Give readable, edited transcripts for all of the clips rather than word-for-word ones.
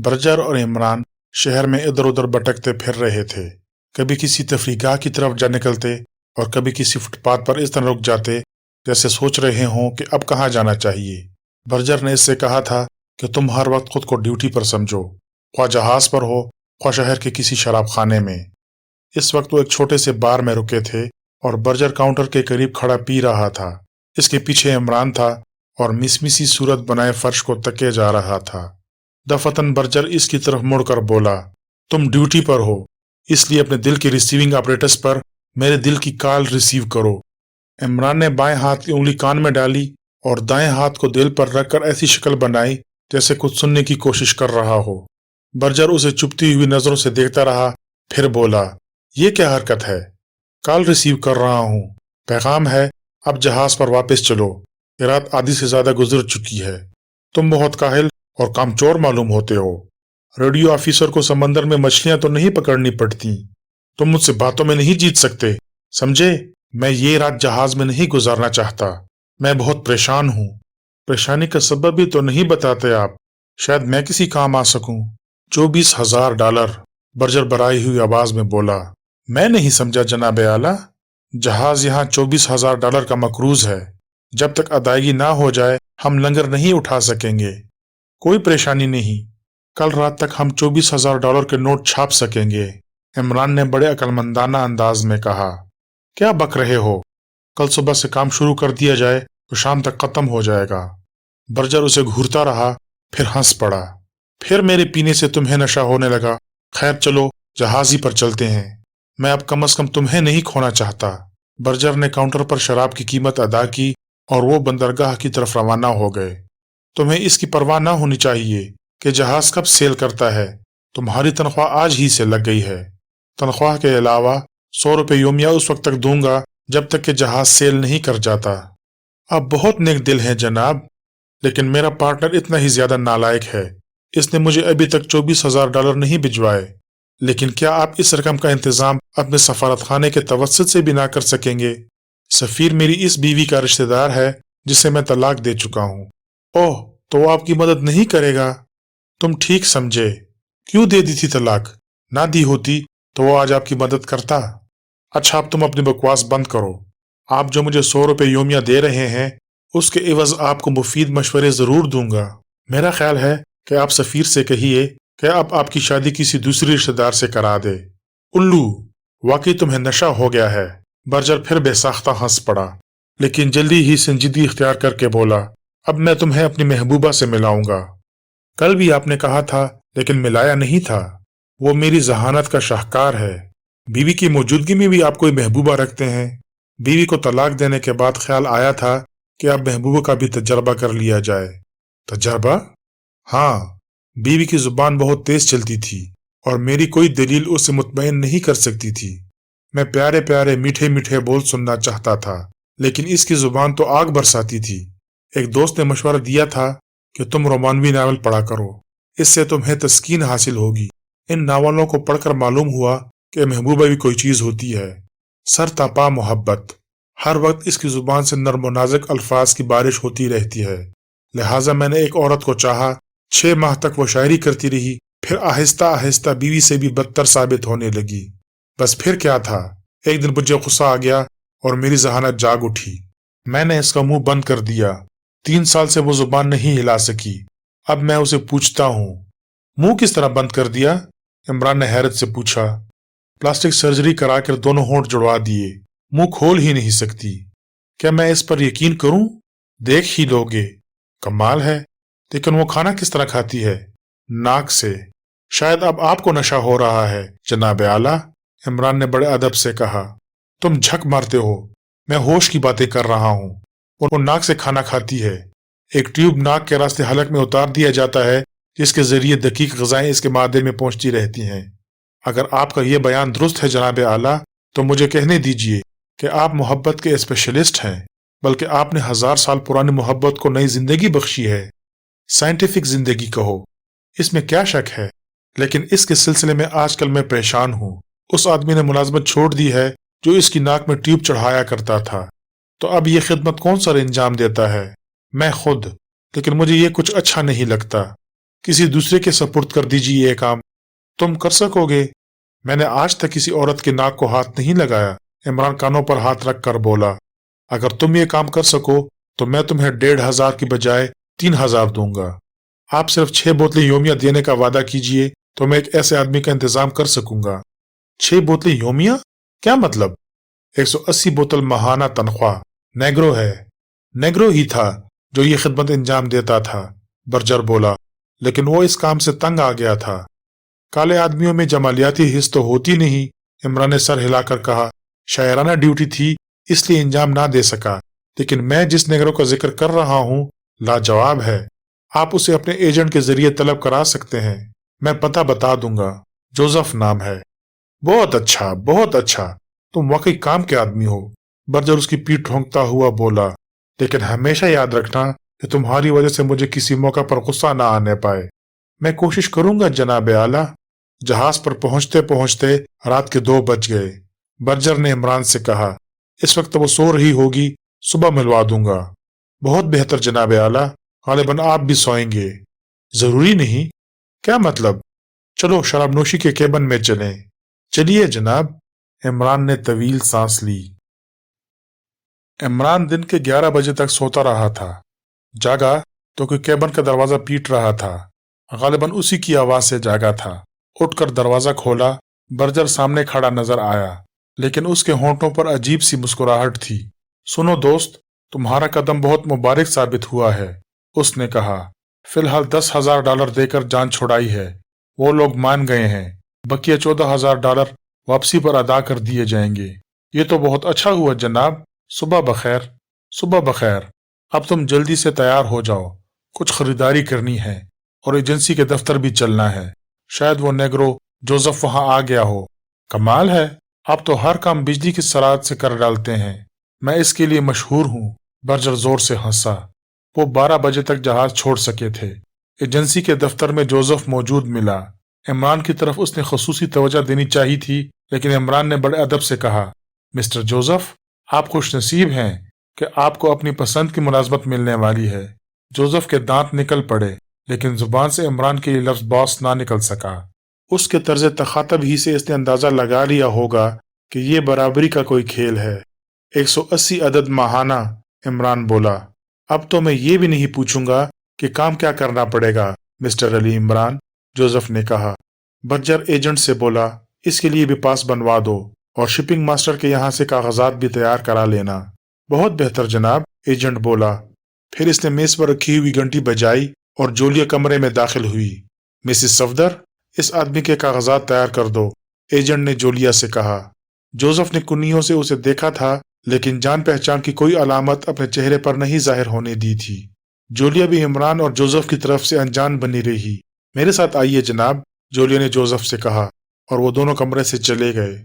Berger और इमरान शहर में इधर उधर भटकते फिर रहे थे। कभी किसी तफरीहगाह की तरफ जा निकलते और कभी किसी फुटपाथ पर इस तरह रुक जाते जैसे सोच रहे हों कि अब कहाँ जाना चाहिए। बर्जर ने इससे कहा था कि तुम हर वक्त खुद को ड्यूटी पर समझो, ख्वाह जहाज पर हो ख्वाह शहर के किसी शराब खाने में। इस वक्त वो एक छोटे से बार में रुके थे और बर्जर काउंटर के करीब खड़ा पी रहा था। इसके पीछे इमरान था और मिसमिसी सूरत बनाए फर्श को तके जा रहा था। दफतन बर्जर इसकी तरफ मुड़कर बोला, तुम ड्यूटी पर हो, इसलिए अपने दिल के रिसीविंग ऑपरेटर्स पर मेरे दिल की कॉल रिसीव करो। इमरान ने बाएं हाथ की उंगली कान में डाली और दाएं हाथ को दिल पर रखकर ऐसी शक्ल बनाई जैसे कुछ सुनने की कोशिश कर रहा हो। बर्जर उसे चुभती हुई नजरों से देखता रहा, फिर बोला, ये क्या हरकत है? कॉल रिसीव कर रहा हूं, पैगाम है अब जहाज पर वापस चलो, ये रात आधी से ज्यादा गुजर चुकी है। तुम बहुत काहिल और कामचोर मालूम होते हो। रेडियो ऑफिसर को समंदर में मछलियां तो नहीं पकड़नी पड़ती। तुम मुझसे बातों में नहीं जीत सकते, समझे? मैं ये रात जहाज में नहीं गुजारना चाहता। मैं बहुत परेशान हूँ। परेशानी का सबब भी तो नहीं बताते आप, शायद मैं किसी काम आ सकूं। $24,000, बर्जर बराई हुई आवाज में बोला। मैं नहीं समझा जनाब आला, जहाज यहाँ $24,000 का मकरूज है। जब तक अदायगी ना हो जाए हम लंगर नहीं उठा सकेंगे। कोई परेशानी नहीं, कल रात तक हम $24,000 के नोट छाप सकेंगे। इमरान ने बड़े अक्लमंदाना अंदाज में कहा। क्या बक रहे हो? कल सुबह से काम शुरू कर दिया जाए तो शाम तक खत्म हो जाएगा। बर्जर उसे घूरता रहा, फिर हंस पड़ा। फिर मेरे पीने से तुम्हें नशा होने लगा। खैर चलो, जहाज ही पर चलते हैं। मैं अब कम से कम तुम्हें नहीं खोना चाहता। बर्जर ने काउंटर पर शराब की कीमत अदा की और वो बंदरगाह की तरफ रवाना हो गए। तुम्हें इसकी परवाह ना होनी चाहिए कि जहाज कब सेल करता है। तुम्हारी तनख्वाह आज ही से लग गई है। तनख्वाह के अलावा ₹100 योमिया उस वक्त तक दूंगा जब तक कि जहाज सेल नहीं कर जाता। आप बहुत नेक दिल हैं जनाब, लेकिन मेरा पार्टनर इतना ही ज्यादा नालायक है। इसने मुझे अभी तक $24,000 नहीं भिजवाए। लेकिन क्या आप इस रकम का इंतजाम अपने सफारत खाने के तवस्सुत से भी ना कर सकेंगे? सफीर मेरी इस बीवी का रिश्तेदार है जिसे मैं तलाक दे चुका हूँ। ओह, तो वो आपकी मदद नहीं करेगा? तुम ठीक समझे। क्यों दे दी थी तलाक? ना दी होती तो वो आज आपकी मदद करता। अच्छा, अब तुम अपनी बकवास बंद करो। आप जो मुझे ₹100 योमिया दे रहे हैं उसके एवज आपको मुफीद मशवरे जरूर दूंगा। मेरा ख्याल है कि आप सफीर से कहिए कि अब आपकी शादी किसी दूसरी रिश्तेदार से करा दे। उल्लू, वाकई तुम्हें नशा हो गया है। बर्जर फिर बेसाख्ता हंस पड़ा, लेकिन जल्दी ही संजीदगी इख्तियार करके बोला, अब मैं तुम्हें अपनी महबूबा से मिलाऊंगा। कल भी आपने कहा था लेकिन मिलाया नहीं था। वो मेरी जहानत का शाहकार है। बीवी की मौजूदगी में भी आप कोई महबूबा रखते हैं। बीवी को तलाक देने के बाद ख्याल आया था कि अब महबूबा का भी तजर्बा कर लिया जाए। तजर्बा? हाँ, बीवी की जुबान बहुत तेज चलती थी और मेरी कोई दलील उसे मुतमईन नहीं कर सकती थी। मैं प्यारे प्यारे मीठे मीठे बोल सुनना चाहता था, लेकिन इसकी जुबान तो आग बरसाती थी। एक दोस्त ने मशवरा दिया था कि तुम रोमानवी नावल पढ़ा करो, इससे तुम्हें तस्कीन हासिल होगी। इन नावलों को पढ़कर मालूम हुआ कि महबूबा भी कोई चीज होती है, सर तपा मोहब्बत। हर वक्त इसकी जुबान से नर्म व नाजुक अल्फाज की बारिश होती रहती है। लिहाजा मैंने एक औरत को चाहा। 6 माह तक वो शायरी करती रही, फिर आहिस्ता आहिस्ता बीवी से भी बदतर साबित होने लगी। बस फिर क्या था, एक दिन मुझे गुस्सा आ गया और मेरी जहानत जाग उठी। मैंने इसका मुंह बंद कर दिया। 3 साल से वो जुबान नहीं हिला सकी। अब मैं उसे पूछता हूँ, मुंह किस तरह बंद कर दिया? इमरान ने हैरत से पूछा। प्लास्टिक सर्जरी कराकर दोनों होंठ जुड़वा दिए, मुंह खोल ही नहीं सकती। क्या मैं इस पर यकीन करूं? देख ही लोगे। कमाल है, लेकिन वो खाना किस तरह खाती है? नाक से। शायद अब आपको नशा हो रहा है जनाब आला, इमरान ने बड़े अदब से कहा। तुम झक मारते हो, मैं होश की बातें कर रहा हूँ। और वो नाक से खाना खाती है। एक ट्यूब नाक के रास्ते हलक में उतार दिया जाता है जिसके जरिए दकीक ग़िज़ाएं इसके मादे में पहुंचती रहती हैं। अगर आपका यह बयान दुरुस्त है जनाब आला, तो मुझे कहने दीजिए कि आप मोहब्बत के स्पेशलिस्ट हैं, बल्कि आपने 1000 साल पुरानी मोहब्बत को नई जिंदगी बख्शी है। साइंटिफिक जिंदगी कहो, इसमें क्या शक है। लेकिन इसके सिलसिले में आजकल मैं परेशान हूँ। उस आदमी ने मुलाजमत छोड़ दी है जो इसकी नाक में ट्यूब चढ़ाया करता था। तो अब ये खिदमत कौन सा इंजाम देता है? मैं खुद। लेकिन मुझे ये कुछ अच्छा नहीं लगता। किसी दूसरे के सपुर्द कर दीजिए ये काम। तुम कर सकोगे। मैंने आज तक किसी औरत के नाक को हाथ नहीं लगाया। इमरान कानों पर हाथ रख कर बोला, अगर तुम ये काम कर सको तो मैं तुम्हें 1,500 की बजाय 3,000 दूंगा। आप सिर्फ 6 बोतलें योमिया देने का वादा कीजिए तो मैं एक ऐसे आदमी का इंतजाम कर सकूंगा। 6 बोतलें योमिया? क्या मतलब? 180 बोतल माहाना तनख्वाह। नेग्रो है। नेग्रो ही था जो ये खिदमत अंजाम देता था, बर्जर बोला, लेकिन वो इस काम से तंग आ गया था। काले आदमियों में जमालियाती हिस्स तो होती नहीं। इमरान ने सर हिलाकर कहा, शायराना ड्यूटी थी इसलिए इंजाम ना दे सका, लेकिन मैं जिस नेग्रो का जिक्र कर रहा हूँ लाजवाब है। आप उसे अपने एजेंट के जरिए तलब करा सकते हैं। मैं पता बता दूंगा। जोसेफ नाम है। बहुत अच्छा, बहुत अच्छा। तुम वाकई काम के आदमी हो। बर्जर उसकी पीठ ठोंकता हुआ बोला, लेकिन हमेशा याद रखना कि तुम्हारी वजह से मुझे किसी मौका पर गुस्सा ना आने पाए। मैं कोशिश करूंगा जनाब आला। जहाज पर पहुंचते पहुंचते रात के 2 बज गए। बर्जर ने इमरान से कहा, इस वक्त वो सो रही होगी, सुबह मिलवा दूंगा। बहुत बेहतर जनाब आला। गालिबन आप भी सोएंगे। जरूरी नहीं। क्या मतलब? चलो शराबनोशी के केबिन में चलें। चलिए जनाब। इमरान ने तवील सांस ली। इमरान दिन के 11 बजे तक सोता रहा था। जागा तो कोई केबिन का दरवाजा पीट रहा था। गालिबन उसी की आवाज से जागा था। उठकर दरवाजा खोला। बर्जर सामने खड़ा नजर आया, लेकिन उसके होंठों पर अजीब सी मुस्कुराहट थी। सुनो दोस्त, तुम्हारा कदम बहुत मुबारक साबित हुआ है, उसने कहा। फिलहाल $10,000 देकर जान छुड़ाई है। वो लोग मान गए हैं। बकिया $14,000 वापसी पर अदा कर दिए जाएंगे। ये तो बहुत अच्छा हुआ जनाब। सुबह बखैर। सुबह बखैर। अब तुम जल्दी से तैयार हो जाओ। कुछ खरीदारी करनी है और एजेंसी के दफ्तर भी चलना है। शायद वो नेग्रो जोसेफ वहां आ गया हो। कमाल है, आप तो हर काम बिजली की सराहत से कर डालते हैं। मैं इसके लिए मशहूर हूँ। बर्जर जोर से हंसा। वो 12 बजे तक जहाज छोड़ सके थे। एजेंसी के दफ्तर में जोसेफ मौजूद मिला। इमरान की तरफ उसने खसूसी तवज्जो देनी चाहिए थी, लेकिन इमरान ने बड़े अदब से कहा, मिस्टर जोसेफ, आप खुशनसीब हैं कि आपको अपनी पसंद की मुलाजमत मिलने वाली है। जोसेफ के दांत निकल पड़े, लेकिन जुबान से इमरान के लिए लफ्ज बॉस ना निकल सका। उसके तर्ज तखातब ही से इसने अंदाजा लगा लिया होगा कि ये बराबरी का कोई खेल है। 180 अदद माहाना, इमरान बोला। अब तो मैं ये भी नहीं पूछूंगा कि काम क्या करना पड़ेगा मिस्टर अली इमरान, जोसेफ ने कहा। बर्जर एजेंट से बोला, इसके लिए भी पास बनवा दो और शिपिंग मास्टर के यहाँ से कागजात भी तैयार करा लेना। बहुत बेहतर जनाब, एजेंट बोला। फिर इसने मेज पर रखी हुई घंटी बजाई और जोलिया कमरे में दाखिल हुई। मिसिस सफदर, इस आदमी के कागजात तैयार कर दो, एजेंट ने जोलिया से कहा। जोसेफ ने कुन्नियों से उसे देखा था, लेकिन जान पहचान की कोई अलामत अपने चेहरे पर नहीं जाहिर होने दी थी। जोलिया भी इमरान और जोसेफ की तरफ से अनजान बनी रही। मेरे साथ आइए जनाब, जोलिया ने जोसेफ से कहा, और वो दोनों कमरे से चले गए।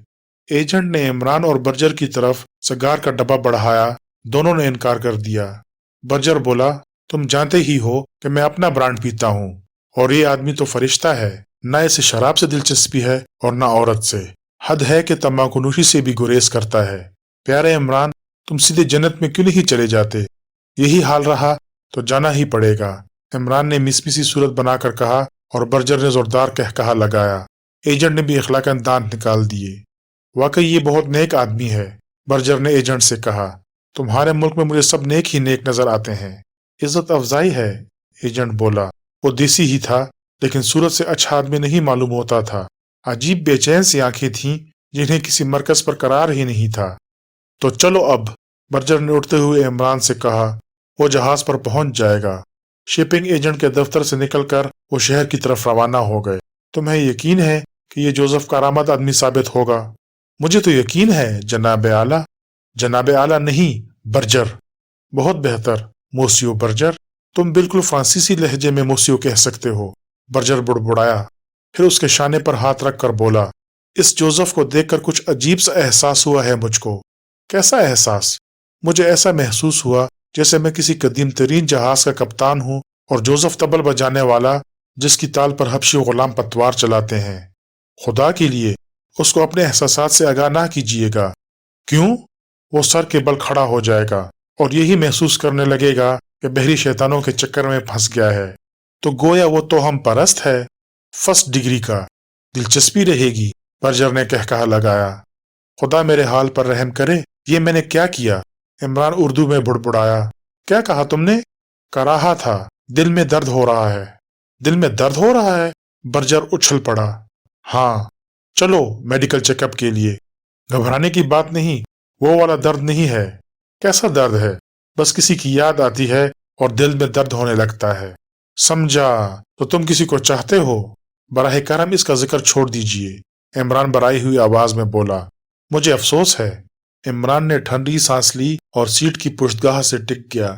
एजेंट ने इमरान और बर्जर की तरफ सिगार का डब्बा बढ़ाया। दोनों ने इनकार कर दिया। बर्जर बोला, तुम जानते ही हो कि मैं अपना ब्रांड पीता हूँ, और ये आदमी तो फरिश्ता है। न इसे शराब से दिलचस्पी है और न औरत से। हद है कि तंबाकूनोशी से भी गुरेज करता है। प्यारे इमरान, तुम सीधे जन्नत में क्यों नहीं चले जाते? यही हाल रहा तो जाना ही पड़ेगा, इमरान ने मिसमिसी सूरत बनाकर कहा, और बर्जर ने जोरदार कहकहा लगाया। एजेंट ने भी इखलाकन दांत निकाल दिए। वाकई ये बहुत नेक आदमी है, बर्जर ने एजेंट से कहा। तुम्हारे मुल्क में मुझे सब नेक ही नेक नजर आते हैं। इज्जत अफजाई है, एजेंट बोला। वो देसी ही था, लेकिन सूरत से अच्छा आदमी नहीं मालूम होता था। अजीब बेचैन सी आंखें थीं जिन्हें किसी मरकज पर करार ही नहीं था। तो चलो अब, बर्जर ने उठते हुए इमरान से कहा। वो जहाज पर पहुंच जाएगा। शिपिंग एजेंट के दफ्तर से निकलकर वो शहर की तरफ रवाना हो गए। तुम्हें यकीन है कि ये जोसेफ करामत आदमी साबित होगा? मुझे तो यकीन है जनाब आला। जनाब आला नहीं, बर्जर। बहुत बेहतर, मोसियो बर्जर। तुम बिल्कुल फ्रांसीसी लहजे में मोसियो कह सकते हो, बर्जर बुड़बुड़ाया। फिर उसके शाने पर हाथ रख कर बोला, इस जोसेफ को देखकर कुछ अजीब सा एहसास हुआ है मुझको। कैसा एहसास? मुझे ऐसा महसूस हुआ जैसे मैं किसी कदीम तरीन जहाज का कप्तान हूँ और जोसेफ तबल बजाने वाला जिसकी ताल पर हबशी गुलाम पतवार चलाते हैं। खुदा के लिए उसको अपने एहसासात से आगाह ना कीजिएगा। क्यों? वो सर के बल खड़ा हो जाएगा और यही महसूस करने लगेगा कि बहरी शैतानों के चक्कर में फंस गया है। तो गोया वो तो हम परस्त है, फर्स्ट डिग्री का। दिलचस्पी रहेगी, बर्जर ने कहकहा लगाया। खुदा मेरे हाल पर रहम करे, ये मैंने क्या किया? इमरान उर्दू में बुड़बुड़ाया। क्या कहा तुमने? कराहा था, दिल में दर्द हो रहा है। दिल में दर्द हो रहा है? बर्जर उछल पड़ा। हाँ, चलो मेडिकल चेकअप के लिए। घबराने की बात नहीं, वो वाला दर्द नहीं है। कैसा दर्द है? बस किसी की याद आती है और दिल में दर्द होने लगता है। समझा, तो तुम किसी को चाहते हो? बराह करम इसका जिक्र छोड़ दीजिए, इमरान बराई हुई आवाज में बोला। मुझे अफसोस है। इमरान ने ठंडी सांस ली और सीट की पुश्तगाह से टिक गया।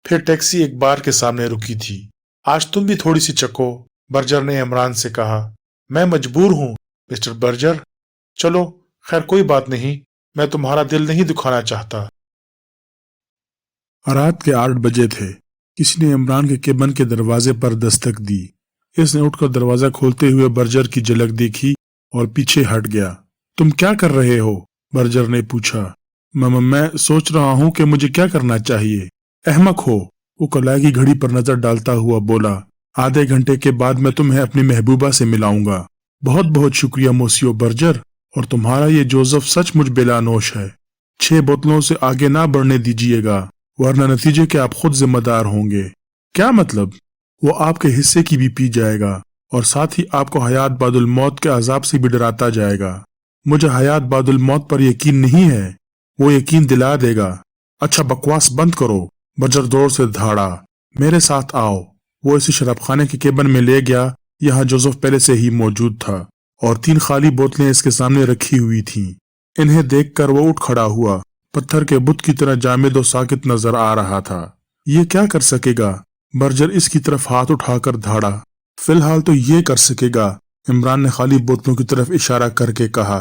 फिर टैक्सी एक बार के सामने रुकी थी। आज तुम भी थोड़ी सी चको, बर्जर ने इमरान से कहा। मैं मजबूर हूं मिस्टर बर्जर। चलो, खैर कोई बात नहीं, मैं तुम्हारा दिल नहीं दुखाना चाहता। रात के 8 बजे थे। किसी ने इमरान के केबिन के दरवाजे पर दस्तक दी। इसने उठकर दरवाजा खोलते हुए बर्जर की झलक देखी और पीछे हट गया। तुम क्या कर रहे हो? बर्जर ने पूछा। मैं सोच रहा हूं कि मुझे क्या करना चाहिए। अहमक हो, वो कलाई की घड़ी पर नजर डालता हुआ बोला। आधे घंटे के बाद मैं तुम्हें अपनी महबूबा से मिलाऊंगा। बहुत बहुत शुक्रिया मोसियो बर्जर, और तुम्हारा ये जोसेफ सचमुच बेलानोश है। 6 बोतलों से आगे ना बढ़ने दीजिएगा, वरना नतीजे के आप खुद जिम्मेदार होंगे। क्या मतलब? वो आपके हिस्से की भी पी जाएगा और साथ ही आपको हयात बादुल मौत के अजाब से भी डराता जाएगा। मुझे हयात बादुल मौत पर यकीन नहीं है, वो यकीन दिला देगा। अच्छा बकवास बंद करो, बर्जर जोर से धाड़ा। मेरे साथ आओ। वो इसे शराबखाने के केबिन में ले गया। यहाँ जोसेफ पहले से ही मौजूद था और 3 खाली बोतलें इसके सामने रखी हुई थीं। इन्हें देखकर वो उठ खड़ा हुआ। पत्थर के बुत की तरह जामिद और साकित नजर आ रहा था। ये क्या कर सकेगा? बर्जर इसकी तरफ हाथ उठाकर धाड़ा। फिलहाल तो ये कर सकेगा, इमरान ने खाली बोतलों की तरफ इशारा करके कहा।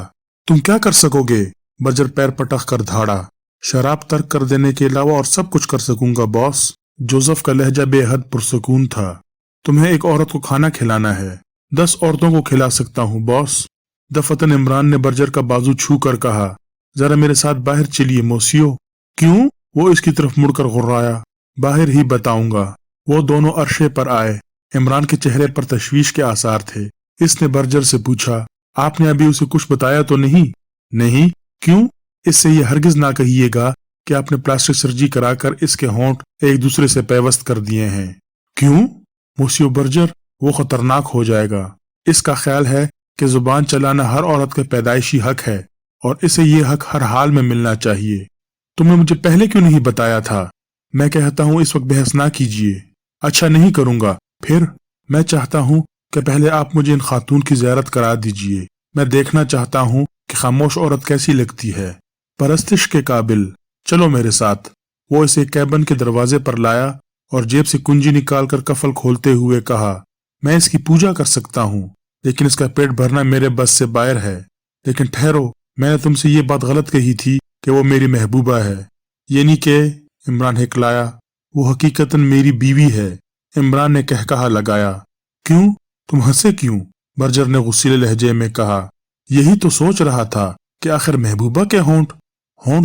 तुम क्या कर सकोगे? बर्जर पैर पटक कर धाड़ा। शराब तर्क कर देने के अलावा और सब कुछ कर सकूंगा बॉस। जोसेफ का लहजा बेहद पुरसकून था। तुम्हें एक औरत को खाना खिलाना है। 10 औरतों को खिला सकता हूँ बॉस। दफतन इमरान ने बर्जर का बाजू छू कर कहा। जरा मेरे साथ बाहर चलिए मोसियो। क्यों? वो इसकी तरफ मुड़कर गुर्राया। बाहर ही बताऊंगा। वो दोनों अरशे पर आए। इमरान के चेहरे पर तशवीश के आसार थे। इसने बर्जर से पूछा, आपने अभी उसे कुछ बताया तो नहीं? नहीं, क्यों? इससे ये हरगिज ना कहिएगा कि आपने प्लास्टिक सर्जरी कराकर इसके होंठ एक दूसरे से पैवस्त कर दिए हैं। क्यों? मोसियो बर्जर, वो खतरनाक हो जाएगा। इसका ख्याल है कि जुबान चलाना हर औरत का पैदाइशी हक है और इसे ये हक हर हाल में मिलना चाहिए। तुमने मुझे पहले क्यों नहीं बताया था? मैं कहता हूँ इस वक्त बहस ना कीजिए। अच्छा नहीं करूंगा। फिर? मैं चाहता हूँ कि पहले आप मुझे इन खातून की ज़ियारत करा दीजिए। मैं देखना चाहता हूँ कि खामोश औरत कैसी लगती है, परस्तिश के काबिल। चलो मेरे साथ। वो इसे कैबिन के दरवाजे पर लाया और जेब से कुंजी निकालकर कफल खोलते हुए कहा, मैं इसकी पूजा कर सकता हूँ, लेकिन इसका पेट भरना मेरे बस से बाहर है। लेकिन ठहरो, मैंने तुमसे ये बात गलत कही थी कि वो मेरी महबूबा है। यानी कि, इमरान हिकलाया, वो हकीकतन मेरी बीवी है। इमरान ने कहकहा लगाया। क्यों? तुम हंसे क्यों? बर्जर ने गुस्सीले लहजे में कहा। यही तो सोच रहा था कि आखिर महबूबा के होंठ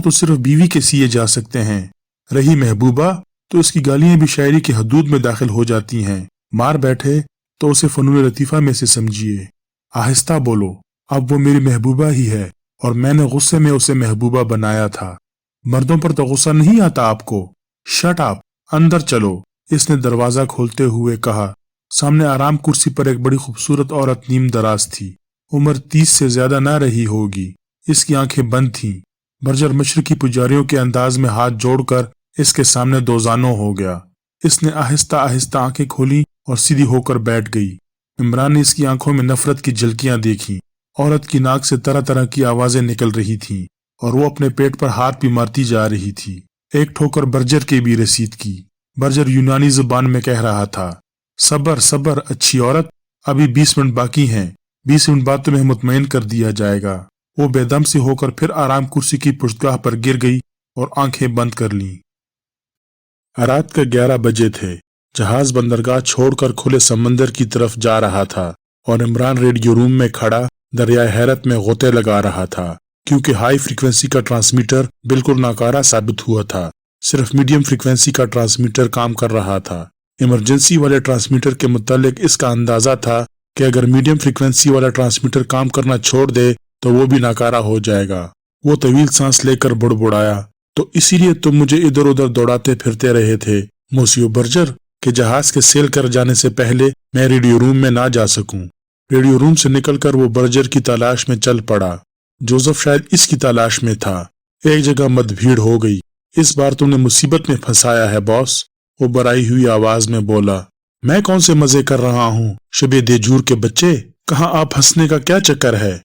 तो सिर्फ बीवी के सिए जा सकते हैं। रही महबूबा तो इसकी गालियां भी शायरी की हदूद में दाखिल हो जाती हैं। मार बैठे तो उसे फनून लतीफा में से समझिए। आहिस्ता बोलो, अब वो मेरी महबूबा ही है और मैंने गुस्से में उसे महबूबा बनाया था। मर्दों पर तो गुस्सा नहीं आता आपको? शट अप, अंदर चलो, इसने दरवाजा खोलते हुए कहा। सामने आराम कुर्सी पर एक बड़ी खूबसूरत औरत नीम दराज थी। उम्र 30 से ज्यादा ना रही होगी। इसकी आंखें बंद थीं। बर्जर मशरकी पुजारियों के अंदाज में हाथ जोड़कर इसके सामने दोजानो हो गया। इसने आहिस्ता आहिस्ता आंखें खोली और सीधी होकर बैठ गई। इमरान ने इसकी आंखों में नफरत की झलकियां देखी। औरत की नाक से तरह तरह की आवाजें निकल रही थीं और वो अपने पेट पर हाथ भी मारती जा रही थी। एक ठोकर बर्जर के भी रसीद की। बर्जर यूनानी जुबान में कह रहा था, सबर सबर अच्छी औरत, अभी 20 मिनट बाकी हैं। 20 मिनट बाद तुम्हें मुतमईन कर दिया जाएगा। वो बेदम से होकर फिर आराम कुर्सी की पुश्तगाह पर गिर गई और आंखें बंद कर लीं। रात के 11 बजे थे। जहाज बंदरगाह छोड़कर खुले समंदर की तरफ जा रहा था और इमरान रेडियो रूम में खड़ा दरियाए हैरत में गोते लगा रहा था, क्योंकि हाई फ्रीक्वेंसी का ट्रांसमीटर बिल्कुल नाकारा साबित हुआ था। सिर्फ मीडियम फ्रीक्वेंसी का ट्रांसमीटर काम कर रहा था। इमरजेंसी वाले ट्रांसमीटर के मुतालिक इसका अंदाजा था कि अगर मीडियम फ्रीक्वेंसी वाला ट्रांसमीटर काम करना छोड़ दे तो वो भी नाकारा हो जाएगा। वो तवील सांस लेकर बुड़बुड़ाया, तो इसीलिए तुम मुझे इधर उधर दौड़ाते फिरते रहे थे मोसियो बर्जर, के जहाज के सेल कर जाने से पहले मैं रेडियो रूम में ना जा सकूं। रेडियो रूम से निकलकर वो बर्जर की तलाश में चल पड़ा। जोसेफ शायद इसकी तलाश में था। एक जगह मतभीड़ हो गई। इस बार तुमने मुसीबत में फंसाया है बॉस, वो बराई हुई आवाज में बोला। मैं कौन से मजे कर रहा हूँ शबे देजूर के बच्चे, कहाँ आप हंसने का क्या चक्कर है?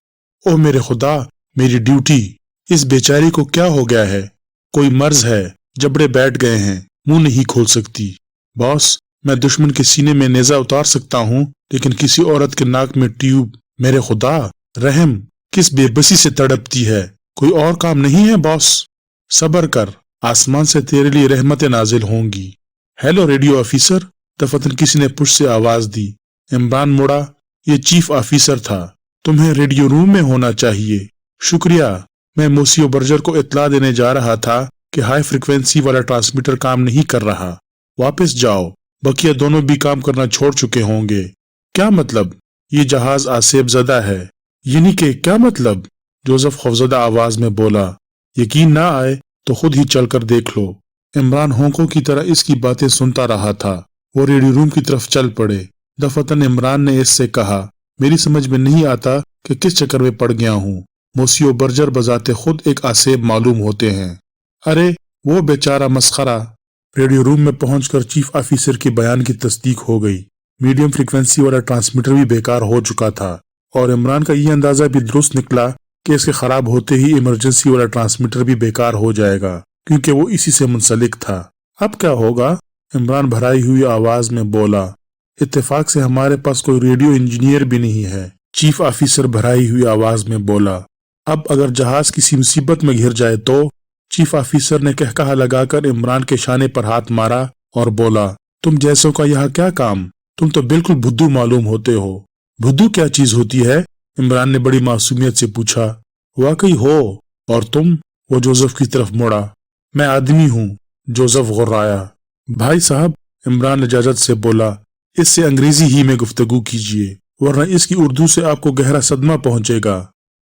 ओह मेरे खुदा, मेरी ड्यूटी, इस बेचारी को क्या हो गया है? कोई मर्ज है, जबड़े बैठ गए हैं, मुंह नहीं खोल सकती। बॉस, मैं दुश्मन के सीने में नेजा उतार सकता हूँ, लेकिन किसी औरत के नाक में ट्यूब, मेरे खुदा, रहम, किस बेबसी से तड़पती है। कोई और काम नहीं है बॉस? सब्र कर, आसमान से तेरे लिए रहमतें नाजिल होंगी। हेलो रेडियो ऑफिसर, दफतन किसी ने पुश से आवाज दी। इमरान मुड़ा। ये चीफ ऑफिसर था। तुम्हें रेडियो रूम में होना चाहिए। शुक्रिया, मैं मोसियो बर्जर को इत्तला देने जा रहा था कि हाई फ्रिक्वेंसी वाला ट्रांसमीटर काम नहीं कर रहा। वापस जाओ, बकिया दोनों भी काम करना छोड़ चुके होंगे। क्या मतलब? ये जहाज आसेब ज़दा है। यानी कि क्या मतलब? जोसेफ खौफजदा आवाज में बोला। यकीन ना आए तो खुद ही चलकर देख लो। इमरान होंकों की तरह इसकी बातें सुनता रहा था। वो रेडियो रूम की तरफ चल पड़े। दफतन इमरान ने इससे कहा, मेरी समझ में नहीं आता कि किस चक्कर में पड़ गया हूँ। मोसियो बर्जर बजाते खुद एक आसेब मालूम होते हैं। अरे वो बेचारा मस्खरा। रेडियो रूम में पहुंचकर चीफ ऑफिसर के बयान की तस्दीक हो गई। मीडियम फ्रीक्वेंसी वाला ट्रांसमीटर भी बेकार हो चुका था और इमरान का यह अंदाजा भी दुरुस्त निकला कि इसके खराब होते ही इमरजेंसी वाला ट्रांसमीटर भी बेकार हो जाएगा, क्योंकि वो इसी से मुंसलिक था। अब क्या होगा? इमरान भराई हुई आवाज में बोला। इत्तेफाक से हमारे पास कोई रेडियो इंजीनियर भी नहीं है, चीफ ऑफिसर भराई हुई आवाज में बोला। अब अगर जहाज किसी मुसीबत में घिर जाए तो? चीफ ऑफिसर ने कहकहा लगाकर इमरान के शाने पर हाथ मारा और बोला, तुम जैसों का यहाँ क्या काम? तुम तो बिल्कुल बुद्धू मालूम होते हो। बुद्धू क्या चीज होती है? इमरान ने बड़ी मासूमियत से पूछा। वाकई हो। और तुम? वो जोसेफ की तरफ मुड़ा। मैं आदमी हूँ, जोसेफ गुर्राया। भाई साहब, इमरान इजाजत से बोला, इससे अंग्रेजी ही में गुफ्तगू कीजिए, वरना इसकी उर्दू से आपको गहरा सदमा पहुंचेगा।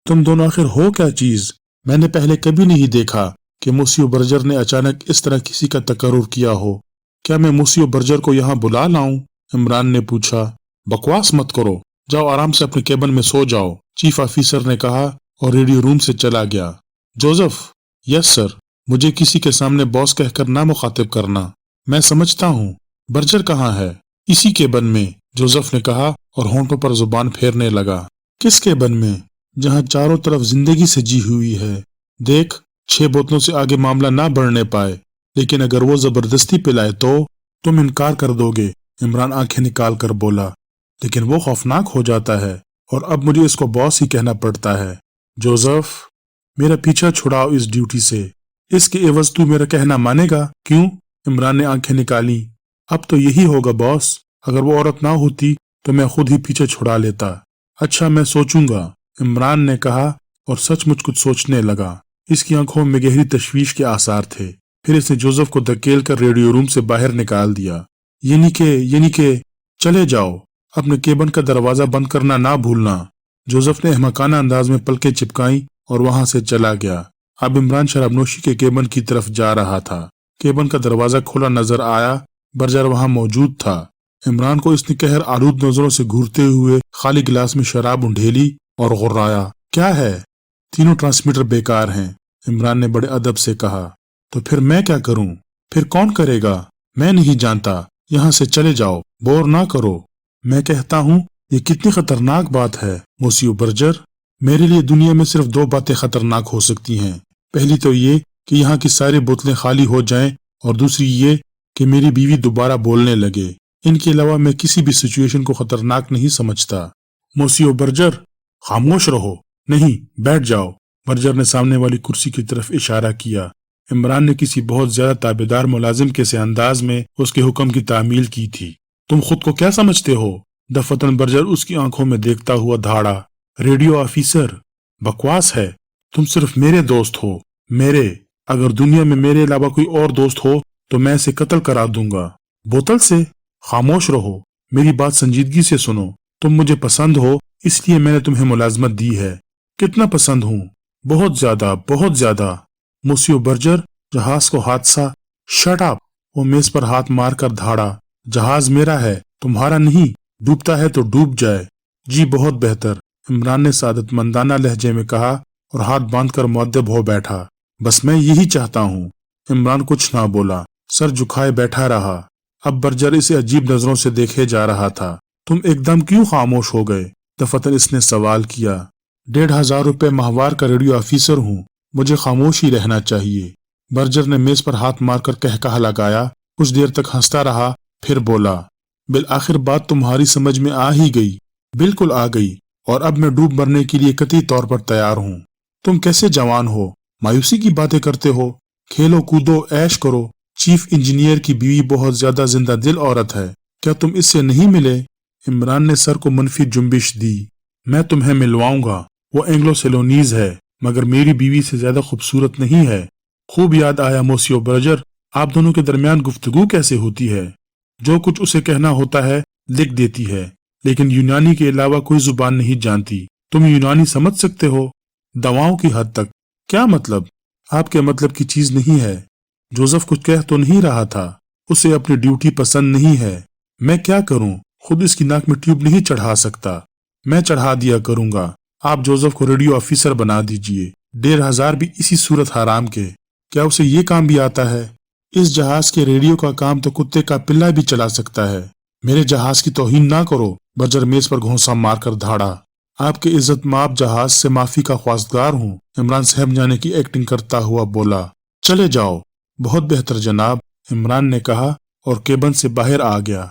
तुम दोनों आखिर हो क्या चीज? मैंने पहले कभी नहीं देखा कि मोसियो बर्जर ने अचानक इस तरह किसी का तकर्रुर किया हो। क्या मैं मोसियो बर्जर को यहाँ बुला लाऊं? इमरान ने पूछा। बकवास मत करो, जाओ आराम से अपने केबिन में सो जाओ, चीफ ऑफिसर ने कहा और रेडियो रूम से चला गया। जोसेफ, यस सर, मुझे किसी के सामने बॉस कहकर ना मुखातिब करना। मैं समझता हूँ। बर्जर कहाँ है? इसी केबिन में, जोसेफ ने कहा और होंठों पर जुबान फेरने लगा। किस केबिन में? जहाँ चारों तरफ जिंदगी सजी हुई है। देख, 6 बोतलों से आगे मामला ना बढ़ने पाए, लेकिन अगर वो जबरदस्ती पिलाए तो तुम इनकार कर दोगे? इमरान आंखें निकाल कर बोला। लेकिन वो खौफनाक हो जाता है और अब मुझे इसको बॉस ही कहना पड़ता है। जोसेफ, मेरा पीछा छुड़ाओ इस ड्यूटी से। इसके एवज तू मेरा कहना मानेगा? क्यों? इमरान ने आंखें निकाली। अब तो यही होगा बॉस। अगर वो औरत ना होती तो मैं खुद ही पीछे छुड़ा लेता। अच्छा, मैं सोचूंगा, इमरान ने कहा और सचमुच कुछ सोचने लगा। इसकी आंखों में गहरी तशवीश के आसार थे। फिर इसने जोसेफ को धकेल कर रेडियो रूम से बाहर निकाल दिया। यानी के चले जाओ, अपने केबिन का दरवाजा बंद करना ना भूलना। जोसेफ ने अहमकाना अंदाज में पलकें चिपकाई और वहां से चला गया। अब इमरान शराबनोशी के केबिन की तरफ जा रहा था। केबिन का दरवाजा खुला नजर आया। बर्जर वहां मौजूद था। इमरान को इसने कहर आलूद नजरों से घूरते हुए खाली गिलास में शराब उंडेली और गुर्राया। क्या है? तीनों ट्रांसमीटर बेकार हैं, इमरान ने बड़े अदब से कहा। तो फिर मैं क्या करूं? फिर कौन करेगा? मैं नहीं जानता। यहाँ से चले जाओ, बोर ना करो। मैं कहता हूँ, ये कितनी खतरनाक बात है मोसियो बर्जर। मेरे लिए दुनिया में सिर्फ 2 बातें खतरनाक हो सकती हैं। पहली तो ये कि यहाँ की सारी बोतलें खाली हो जाएं, और दूसरी ये कि मेरी बीवी दोबारा बोलने लगे। इनके अलावा मैं किसी भी सिचुएशन को खतरनाक नहीं समझता। मोसियो बर्जर, खामोश रहो। नहीं, बैठ जाओ। बर्जर ने सामने वाली कुर्सी की तरफ इशारा किया। इमरान ने किसी बहुत ज्यादा ताबेदार मुलाजिम के से अंदाज में उसके हुक्म की तामील की थी। तुम खुद को क्या समझते हो? दफतन बर्जर उसकी आंखों में देखता हुआ धाड़ा। रेडियो ऑफिसर, बकवास है। तुम सिर्फ मेरे दोस्त हो। मेरे, अगर दुनिया में मेरे अलावा कोई और दोस्त हो तो मैं इसे कत्ल करा दूंगा। बोतल से? खामोश रहो, मेरी बात संजीदगी से सुनो। तुम मुझे पसंद हो, इसलिए मैंने तुम्हें मुलाजमत दी है। कितना पसंद हूँ? बहुत ज्यादा, बहुत ज्यादा। मोसियो बर्जर, जहाज को हादसा। Shut up! वो मेज पर हाथ मारकर धाड़ा। जहाज मेरा है, तुम्हारा नहीं। डूबता है तो डूब जाए। जी बहुत बेहतर, इमरान ने सादतमंदाना लहजे में कहा और हाथ बांधकर मुअद्दब हो बैठा। बस मैं यही चाहता हूँ। इमरान कुछ ना बोला, सर झुकाए बैठा रहा। अब बर्जर इसे अजीब नजरों से देखे जा रहा था। तुम एकदम क्यों खामोश हो गए? दफतर इसने सवाल किया। 1,500 रुपये माहवार का रेडियो ऑफिसर हूँ, मुझे खामोश ही रहना चाहिए। बर्जर ने मेज पर हाथ मारकर कहकहा लगाया। कुछ देर तक हंसता रहा, फिर बोला, बिल आखिर बात तुम्हारी समझ में आ ही गई। बिल्कुल आ गई, और अब मैं डूब मरने के लिए कतई तौर पर तैयार हूँ। तुम कैसे जवान हो, मायूसी की बातें करते हो। खेलो कूदो, ऐश करो। चीफ इंजीनियर की बीवी बहुत ज्यादा जिंदा दिल औरत है, क्या तुम इससे नहीं मिले? इमरान ने सर को मनफी जुम्बिश दी। मैं तुम्हें मिलवाऊंगा, वो एंग्लो सेलोनीज है, मगर मेरी बीवी से ज्यादा खूबसूरत नहीं है। खूब याद आया मोसियो बर्जर, आप दोनों के दरमियान गुफ्तगू कैसे होती है? जो कुछ उसे कहना होता है लिख देती है, लेकिन यूनानी के अलावा कोई जुबान नहीं जानती। तुम यूनानी समझ सकते हो? दवाओं की हद तक। क्या मतलब? आपके मतलब की चीज नहीं है। जोसेफ कुछ कह तो नहीं रहा था। उसे अपनी ड्यूटी पसंद नहीं है। मैं क्या करूं? खुद इसकी नाक में ट्यूब नहीं चढ़ा सकता। मैं चढ़ा दिया करूंगा। आप जोसेफ को रेडियो ऑफिसर बना दीजिए। 1,500 भी इसी सूरत हराम के। क्या उसे ये काम भी आता है? इस जहाज के रेडियो का काम तो कुत्ते का पिल्ला भी चला सकता है। मेरे जहाज की तौहीन ना करो। बर्जर मेज पर घोंसा मारकर धाड़ा। आपके इज्जत माप जहाज से माफी का ख्वास्तगार हूँ, इमरान साहब जाने की एक्टिंग करता हुआ बोला। चले जाओ। बहुत बेहतर जनाब, इमरान ने कहा और केबिन से बाहर आ गया।